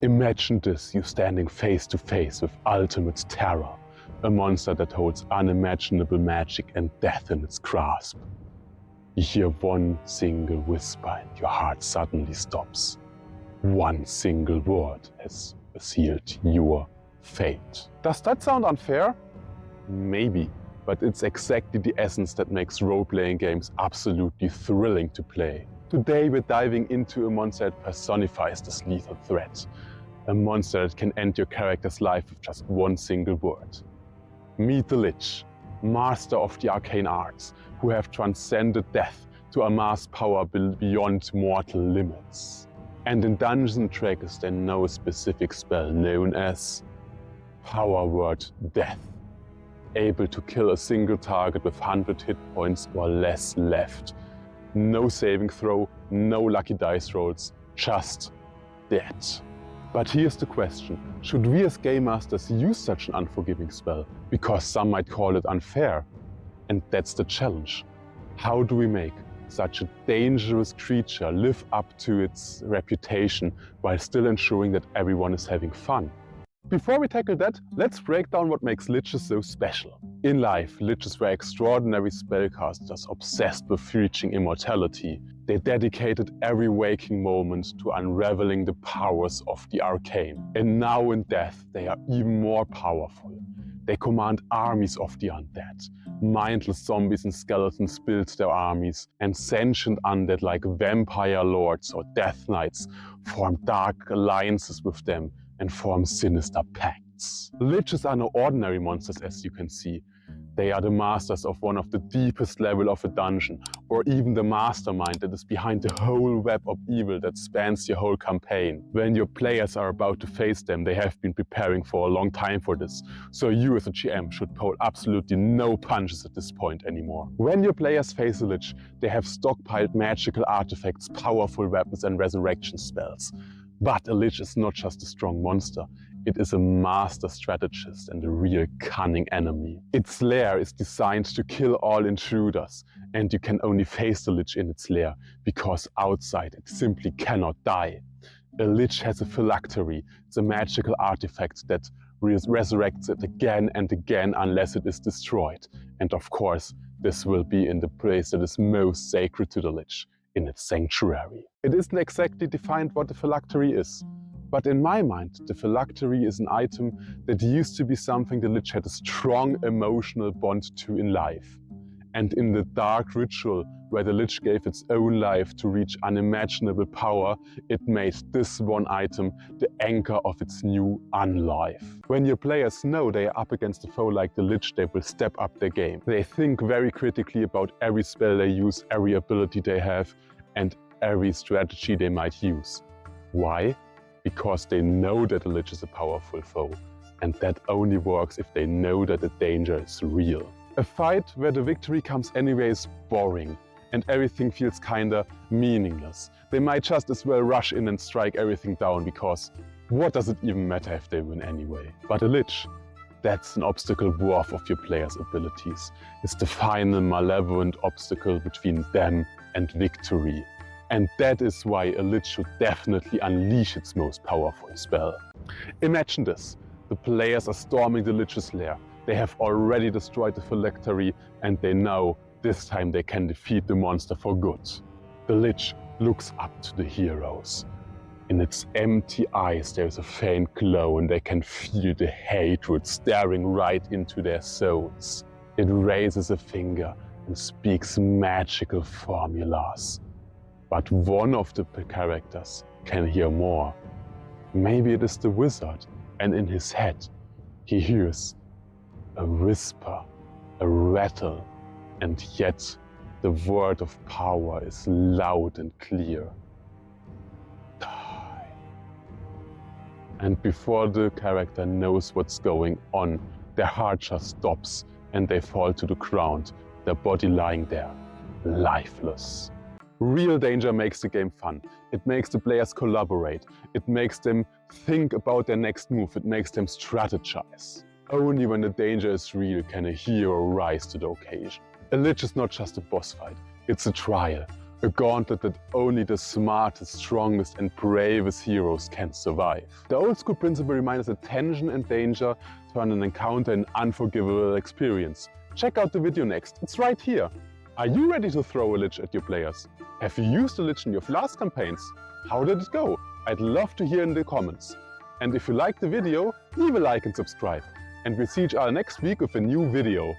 Imagine this, you standing face to face with ultimate terror, a monster that holds unimaginable magic and death in its grasp. You hear one single whisper and your heart suddenly stops. One single word has sealed your fate. Does that sound unfair? Maybe, but it's exactly the essence that makes role-playing games absolutely thrilling to play. Today we're diving into a monster that personifies this lethal threat. A monster that can end your character's life with just one single word. Meet the Lich, master of the arcane arts, who have transcended death to amass power beyond mortal limits. And in Dungeons and Dragons they know a specific spell known as Power Word Death, able to kill a single target with 100 hit points or less left. No saving throw, no lucky dice rolls, just dead. But here's the question, should we as Game Masters use such an unforgiving spell? Because some might call it unfair. And that's the challenge. How do we make such a dangerous creature live up to its reputation while still ensuring that everyone is having fun? Before we tackle that, let's break down what makes Liches so special. In life, Liches were extraordinary spellcasters obsessed with reaching immortality. They dedicated every waking moment to unraveling the powers of the arcane. And now in death, they are even more powerful. They command armies of the undead. Mindless zombies and skeletons build their armies, and sentient undead like vampire lords or death knights form dark alliances with them and form sinister pacts. Liches are no ordinary monsters, as you can see. They are the masters of one of the deepest level of a dungeon, or even the mastermind that is behind the whole web of evil that spans your whole campaign. When your players are about to face them, they have been preparing for a long time for this, so you as a GM should pull absolutely no punches at this point anymore. When your players face a Lich, they have stockpiled magical artifacts, powerful weapons and resurrection spells. But a Lich is not just a strong monster, it is a master strategist and a real cunning enemy. Its lair is designed to kill all intruders, and you can only face the Lich in its lair, because outside it simply cannot die. A Lich has a phylactery, it's a magical artifact that resurrects it again and again unless it is destroyed. And of course, this will be in the place that is most sacred to the Lich, in its sanctuary. It isn't exactly defined what the phylactery is, but in my mind, the phylactery is an item that used to be something the Lich had a strong emotional bond to in life. And in the dark ritual where the Lich gave its own life to reach unimaginable power, it made this one item the anchor of its new unlife. When your players know they are up against a foe like the Lich, they will step up their game. They think very critically about every spell they use, every ability they have, and every strategy they might use. Why? Because they know that the Lich is a powerful foe, and that only works if they know that the danger is real. A fight where the victory comes anyway is boring, and everything feels kinda meaningless. They might just as well rush in and strike everything down, because what does it even matter if they win anyway? But a Lich, that's an obstacle worth of your players' abilities. It's the final malevolent obstacle between them and victory. And that is why a Lich should definitely unleash its most powerful spell. Imagine this. The players are storming the Lich's lair. They have already destroyed the phylactery, and they know this time they can defeat the monster for good. The Lich looks up to the heroes. In its empty eyes there is a faint glow, and they can feel the hatred staring right into their souls. It raises a finger and speaks magical formulas. But one of the characters can hear more. Maybe it is the wizard, and in his head he hears a whisper, a rattle, and yet the word of power is loud and clear. Die. And before the character knows what's going on, their heart just stops and they fall to the ground, their body lying there, lifeless. Real danger makes the game fun. It makes the players collaborate. It makes them think about their next move. It makes them strategize. Only when the danger is real can a hero rise to the occasion. A Lich is not just a boss fight. It's a trial. A gauntlet that only the smartest, strongest and bravest heroes can survive. The old school principle reminds us that tension and danger turn an encounter an unforgivable experience. Check out the video next, it's right here. Are you ready to throw a Lich at your players? Have you used a Lich in your last campaigns? How did it go? I'd love to hear in the comments. And if you liked the video, leave a like and subscribe. And we'll see each other next week with a new video.